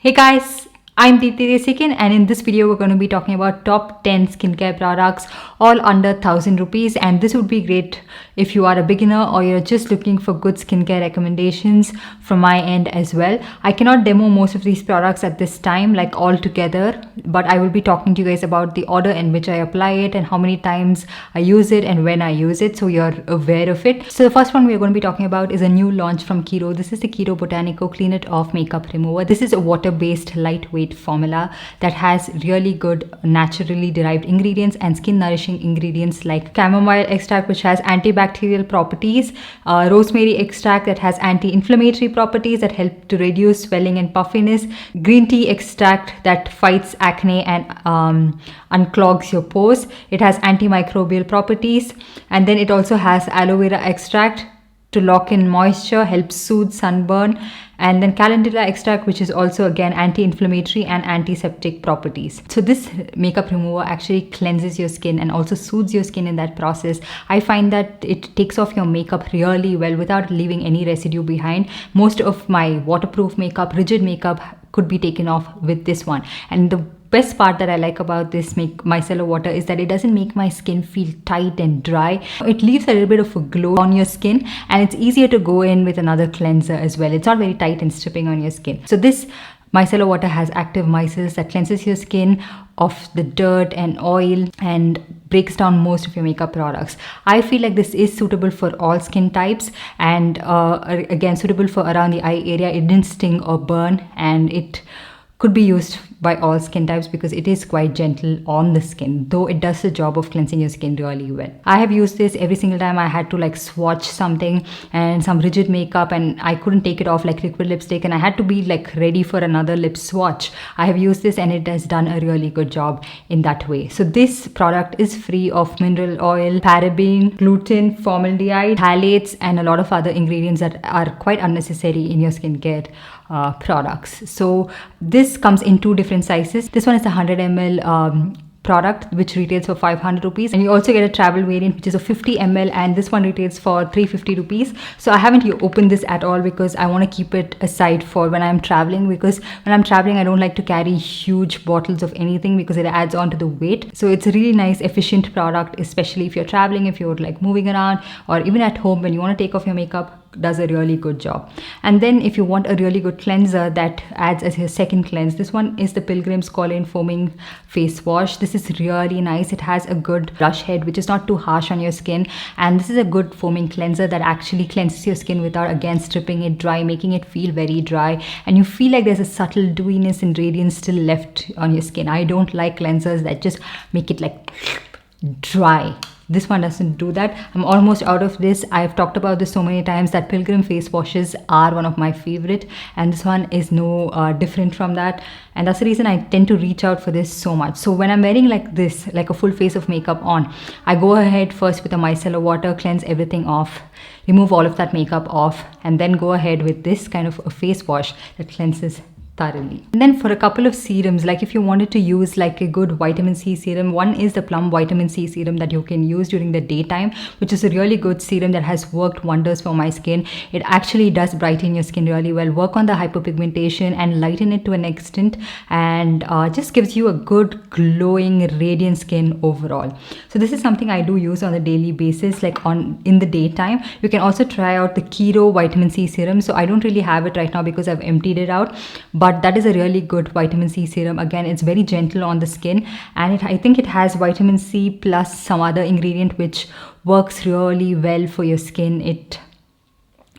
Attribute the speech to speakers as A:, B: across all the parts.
A: Hey guys, I'm Deepthi and in this video we're going to be talking about top 10 skincare products all under 1000 rupees, and this would be great if you are a beginner or you're just looking for good skincare recommendations from my end as well. I cannot demo most of these products at this time like all together, but I will be talking to you guys about the order in which I apply it and how many times I use it and when I use it, so you're aware of it. So the first one we're going to be talking about is a new launch from KIRO. This is the KIRO Botanico Clean It Off Makeup Remover. This is a water-based lightweight formula that has really good naturally derived ingredients and skin nourishing ingredients like chamomile extract, which has antibacterial properties, rosemary extract that has anti-inflammatory properties that help to reduce swelling and puffiness, green tea extract that fights acne and unclogs your pores. It has antimicrobial properties, and then it also has aloe vera extract to lock in moisture, help soothe sunburn, and then calendula extract, which is also again anti-inflammatory and antiseptic properties. So this makeup remover actually cleanses your skin and also soothes your skin in that process. I find that it takes off your makeup really well without leaving any residue behind. Most of my waterproof makeup, rigid makeup could be taken off with this one. And the best part that I like about this micellar water is that it doesn't make my skin feel tight and dry. It leaves a little bit of a glow on your skin, and it's easier to go in with another cleanser as well. It's not very tight and stripping on your skin. So this micellar water has active micelles that cleanses your skin of the dirt and oil and breaks down most of your makeup products. I feel like this is suitable for all skin types, and again suitable for around the eye area. It didn't sting or burn, and it could be used by all skin types because it is quite gentle on the skin, though it does the job of cleansing your skin really well. I have used this every single time I had to like swatch something and some rigid makeup and I couldn't take it off like liquid lipstick, and I had to be like ready for another lip swatch. I have used this and it has done a really good job in that way. So this product is free of mineral oil, paraben, gluten, formaldehyde, phthalates, and a lot of other ingredients that are quite unnecessary in your skincare products. So this comes in two different sizes. This one is a 100 ml product which retails for 500 rupees, and you also get a travel variant which is a 50 ml, and this one retails for 350 rupees. So I haven't opened this at all because I want to keep it aside for when I'm traveling, because when I'm traveling I don't like to carry huge bottles of anything because it adds on to the weight. So it's a really nice efficient product, especially if you're traveling, if you're like moving around, or even at home when you want to take off your makeup. Does a really good job. And then if you want a really good cleanser that adds as your second cleanse, this one is the Pilgrim Squalane foaming face wash. This is really nice. It has a good brush head which is not too harsh on your skin, and this is a good foaming cleanser that actually cleanses your skin without again stripping it dry, making it feel very dry, and you feel like there's a subtle dewiness and radiance still left on your skin. I don't like cleansers that just make it like dry. This one doesn't do that. I'm almost out of this. I've talked about this so many times that Pilgrim face washes are one of my favorite, and this one is no different from that, and that's the reason I tend to reach out for this so much. So when I'm wearing like this, like a full face of makeup on, I go ahead first with a micellar water, cleanse everything off, remove all of that makeup off, and then go ahead with this kind of a face wash that cleanses thoroughly. And then for a couple of serums, like if you wanted to use like a good vitamin C serum, one is the Plum vitamin C serum that you can use during the daytime, which is a really good serum that has worked wonders for my skin. It actually does brighten your skin really well, work on the hyperpigmentation and lighten it to an extent, and just gives you a good glowing radiant skin overall. So this is something I do use on a daily basis, like in the daytime. You can also try out the KIRO vitamin C serum. So I don't really have it right now because I've emptied it out, but that is a really good vitamin C serum. Again, it's very gentle on the skin, and I think it has vitamin C plus some other ingredient which works really well for your skin. It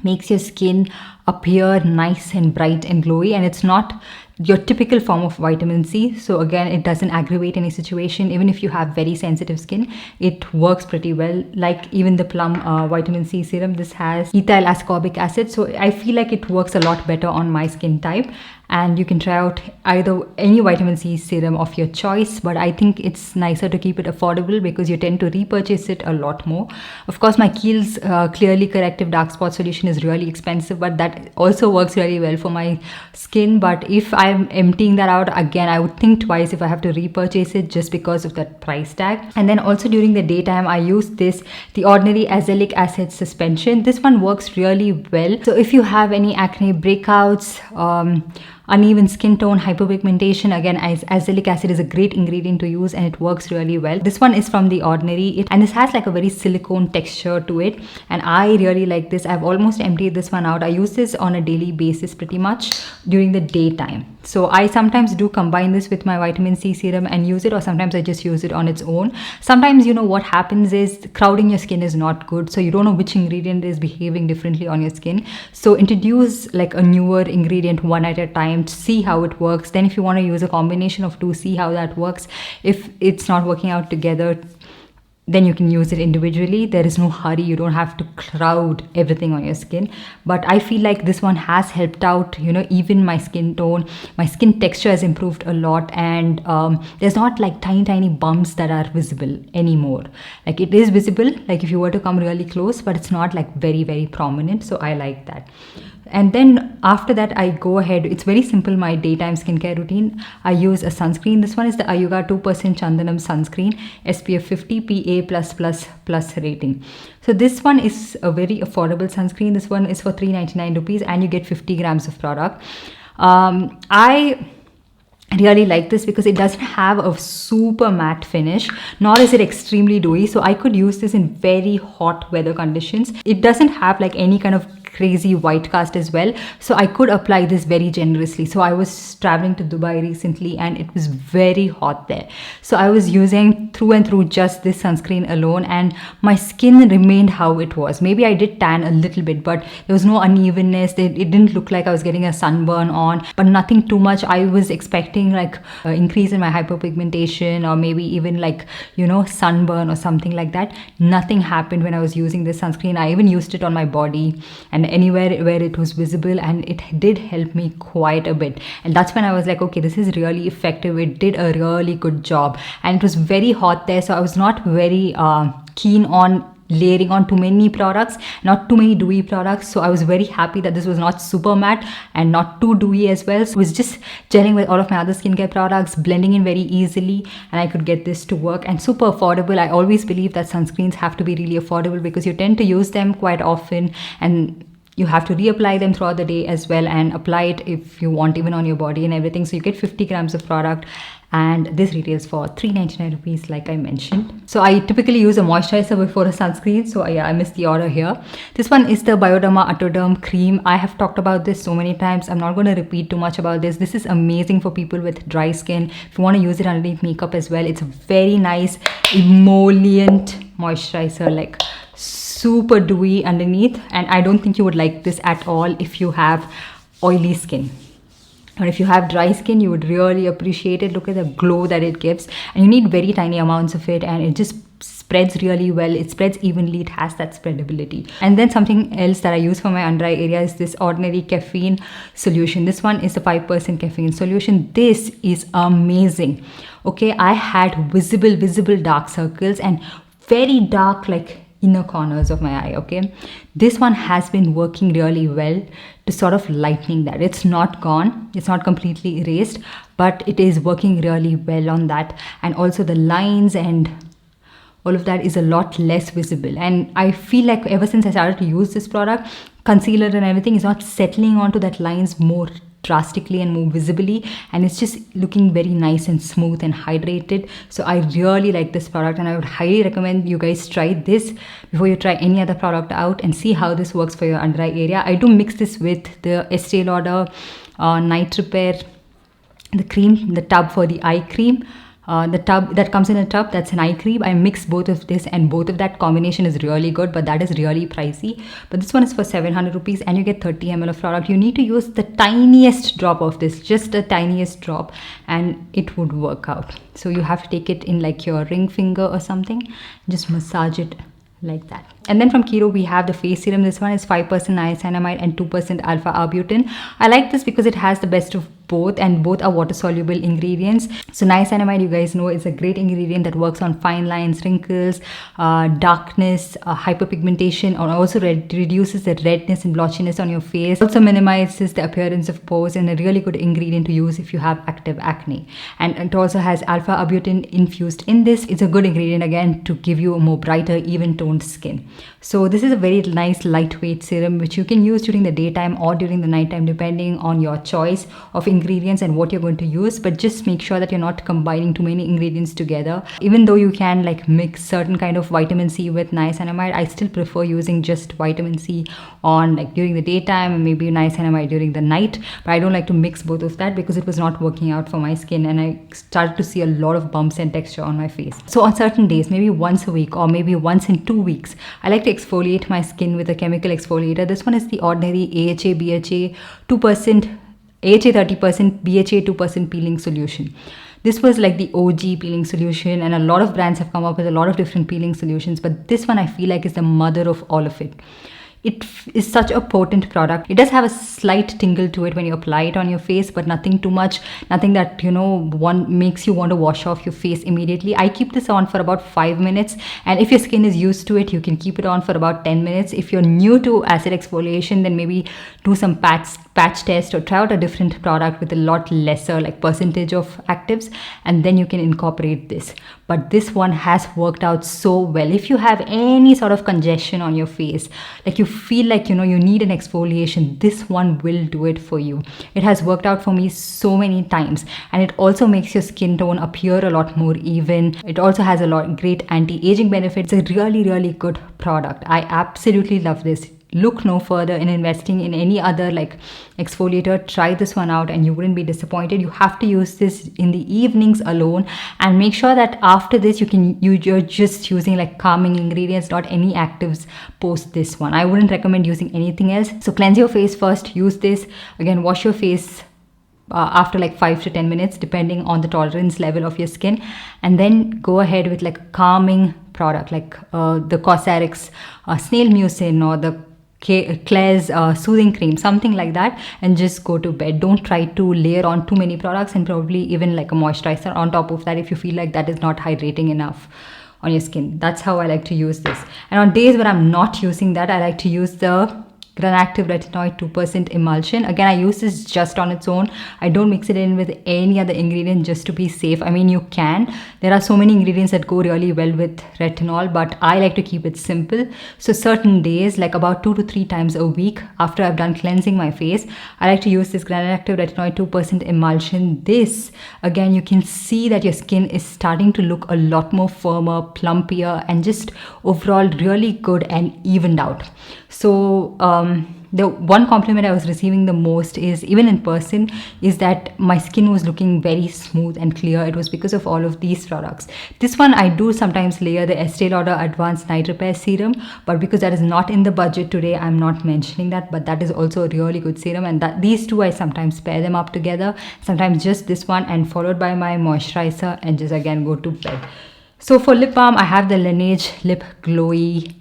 A: makes your skin appear nice and bright and glowy, and it's not your typical form of vitamin C. So again, it doesn't aggravate any situation. Even if you have very sensitive skin, it works pretty well. Like even the Plum vitamin C serum, this has ethyl ascorbic acid, so I feel like it works a lot better on my skin type. And you can try out either any vitamin C serum of your choice, but I think it's nicer to keep it affordable because you tend to repurchase it a lot more. Of course, my Kiehl's clearly corrective dark spot solution is really expensive, but that also works really well for my skin. But if I'm emptying that out again, I would think twice if I have to repurchase it just because of that price tag. And then also during the daytime, I use the Ordinary Azelaic Acid Suspension. This one works really well. So if you have any acne breakouts, uneven skin tone, hyperpigmentation. Again, azelaic acid is a great ingredient to use and it works really well. This one is from The Ordinary, and this has like a very silicone texture to it, and I really like this. I've almost emptied this one out. I use this on a daily basis pretty much during the daytime. So I sometimes do combine this with my vitamin C serum and use it, or sometimes I just use it on its own. Sometimes, you know, what happens is crowding your skin is not good, so you don't know which ingredient is behaving differently on your skin. So introduce like a newer ingredient one at a time to see how it works. Then if you want to use a combination of two, see how that works. If it's not working out together, then you can use it individually. There is no hurry. You don't have to crowd everything on your skin. But I feel like this one has helped out, you know, even my skin tone. My skin texture has improved a lot, and there's not like tiny bumps that are visible anymore. Like it is visible, like if you were to come really close, but it's not like very prominent. So I like that. And then after that, I go ahead. It's very simple, my daytime skincare routine. I use a sunscreen. This one is the Ayuga 2% Chandanam sunscreen, SPF 50 PA+++ rating. So this one is a very affordable sunscreen. This one is for 399 rupees and you get 50 grams of product. I really like this because it doesn't have a super matte finish, nor is it extremely dewy. So I could use this in very hot weather conditions. It doesn't have like any kind of crazy white cast as well, so I could apply this very generously. So I was traveling to Dubai recently and it was very hot there, so I was using through and through just this sunscreen alone, and my skin remained how it was. Maybe I did tan a little bit, but there was no unevenness. It didn't look like I was getting a sunburn on, but nothing too much. I was expecting like an increase in my hyperpigmentation, or maybe even like, you know, sunburn or something like that. Nothing happened when I was using this sunscreen. I even used it on my body and anywhere where it was visible, and it did help me quite a bit. And that's when I was like, okay, this is really effective. It did a really good job, and it was very hot there, so I was not very keen on layering on too many products, not too many dewy products. So I was very happy that this was not super matte and not too dewy as well. So it was just gelling with all of my other skincare products, blending in very easily, and I could get this to work. And super affordable. I always believe that sunscreens have to be really affordable because you tend to use them quite often, and you have to reapply them throughout the day as well, and apply it if you want even on your body and everything. So you get 50 grams of product, and this retails for 399 rupees like I mentioned. So I typically use a moisturizer before a sunscreen, so yeah, I missed the order here. This one is the Bioderma Atoderm cream. I have talked about this so many times, I'm not going to repeat too much about this. This is amazing for people with dry skin. If you want to use it underneath makeup as well, it's a very nice emollient moisturizer, like super dewy underneath. And I don't think you would like this at all if you have oily skin. Or if you have dry skin, you would really appreciate it. Look at the glow that it gives. And you need very tiny amounts of it, and it just spreads really well. It spreads evenly. It has that spreadability. And then something else that I use for my under eye area is this Ordinary Caffeine solution. This one is the 5% caffeine solution. This is amazing. Okay, I had visible dark circles and very dark like inner corners of my eye. Okay, this one has been working really well to sort of lightening that. It's not gone, it's not completely erased, but it is working really well on that. And also the lines and all of that is a lot less visible. And I feel like ever since I started to use this product, concealer and everything is not settling onto that lines more drastically and more visibly, and it's just looking very nice and smooth and hydrated. So I really like this product, and I would highly recommend you guys try this before you try any other product out, and see how this works for your under eye area. I do mix this with the Estee Lauder Night Repair, the cream, the tub for the eye cream. The tub that comes in a tub, that's an eye cream. I mix both of this, and both of that combination is really good, but that is really pricey. But this one is for 700 rupees and you get 30 ml of product. You need to use the tiniest drop of this, just the tiniest drop, and it would work out. So you have to take it in like your ring finger or something, just massage it like that. And then from KIRO we have the face serum. This one is 5% niacinamide and 2% alpha arbutin. I like this because it has the best of both, and both are water soluble ingredients. So niacinamide, you guys know, is a great ingredient that works on fine lines, wrinkles, darkness, hyperpigmentation, or also reduces the redness and blotchiness on your face. Also minimizes the appearance of pores, and a really good ingredient to use if you have active acne. And it also has alpha arbutin infused in this. It's a good ingredient again to give you a more brighter, even toned skin. So this is a very nice lightweight serum which you can use during the daytime or during the nighttime depending on your choice of ingredients ingredients and what you're going to use, but just make sure that you're not combining too many ingredients together. Even though you can like mix certain kind of vitamin C with niacinamide, I still prefer using just vitamin C on like during the daytime and maybe niacinamide during the night. But I don't like to mix both of that because it was not working out for my skin, and I started to see a lot of bumps and texture on my face. So on certain days, maybe once a week or maybe once in 2 weeks, I like to exfoliate my skin with a chemical exfoliator. This one is the ordinary AHA BHA 2%, AHA 30%, BHA 2% peeling solution. This was like the OG peeling solution, and a lot of brands have come up with a lot of different peeling solutions, but this one I feel like is the mother of all of it. It is such a potent product. It does have a slight tingle to it when you apply it on your face, but nothing too much, nothing that, you know, one makes you want to wash off your face immediately. I keep this on for about 5 minutes, and if your skin is used to it, you can keep it on for about 10 minutes. If you're new to acid exfoliation, then maybe do some patch test or try out a different product with a lot lesser like percentage of actives, and then you can incorporate this. But this one has worked out so well. If you have any sort of congestion on your face, like you feel like, you know, you need an exfoliation, this one will do it for you. It has worked out for me so many times, and it also makes your skin tone appear a lot more even. It also has a lot great anti-aging benefits. It's a really good product. I absolutely love this. Look no further in investing in any other like exfoliator. Try this one out and you wouldn't be disappointed. You have to use this in the evenings alone, and make sure that after this you're just using like calming ingredients, not any actives post this one. I wouldn't recommend using anything else. So cleanse your face first, use this. Again, wash your face after like 5 to 10 minutes depending on the tolerance level of your skin, and then go ahead with like a calming product like the Cosrx snail mucin or the Claire's soothing cream, something like that, and just go to bed. Don't try to layer on too many products, and probably even like a moisturizer on top of that if you feel like that is not hydrating enough on your skin. That's how I like to use this. And on days when I'm not using that, I like to use the Granactive Retinoid 2% Emulsion. Again, I use this just on its own. I don't mix it in with any other ingredient just to be safe. I mean, you can. There are so many ingredients that go really well with retinol, but I like to keep it simple. So certain days, like about 2 to 3 times a week after I've done cleansing my face, I like to use this Granactive Retinoid 2% Emulsion. This, again, you can see that your skin is starting to look a lot more firmer, plumpier, and just overall really good and evened out. So the one compliment I was receiving the most is, even in person, is that my skin was looking very smooth and clear. It was because of all of these products. This one I do sometimes layer the Estee Lauder Advanced Night Repair Serum, but because that is not in the budget today, I'm not mentioning that, but that is also a really good serum, and that these two I sometimes pair them up together, sometimes just this one and followed by my moisturizer, and just again go to bed. So for lip balm, I have the Laneige Lip Glowy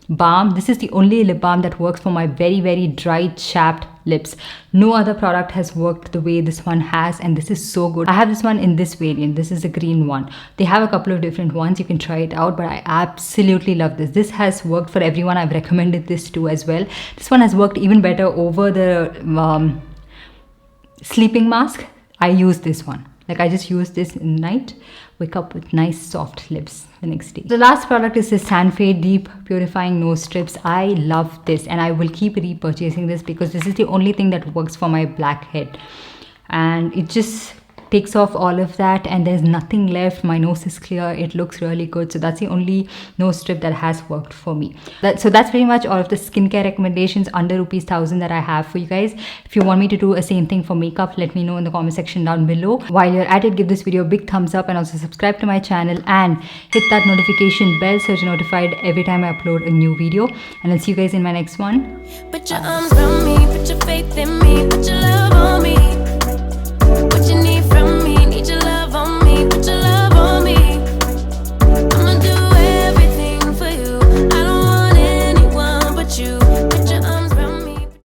A: Balm. This is the only lip balm that works for my very dry, chapped lips. No other product has worked the way this one has, and this is so good. I have this one in this variant. This is the green one. They have a couple of different ones. You can try it out, but I absolutely love this. This has worked for everyone. I've recommended this too as well. This one has worked even better over the sleeping mask. I use this one. Like, I just use this in the night, wake up with nice soft lips the next day. The last product is the Sanfe Deep Purifying Nose Strips. I love this, and I will keep repurchasing this because this is the only thing that works for my blackhead, and it just takes off all of that and there's nothing left. My nose is clear. It looks really good. So that's the only nose strip that has worked for me. So that's pretty much all of the skincare recommendations under ₹1,000 that I have for you guys. If you want me to do a same thing for makeup, let me know in the comment section down below. While you're at it, give this video a big thumbs up and also subscribe to my channel and hit that notification bell so you're notified every time I upload a new video. And I'll see you guys in my next one.
B: Put your arms around me, put your faith in me, put your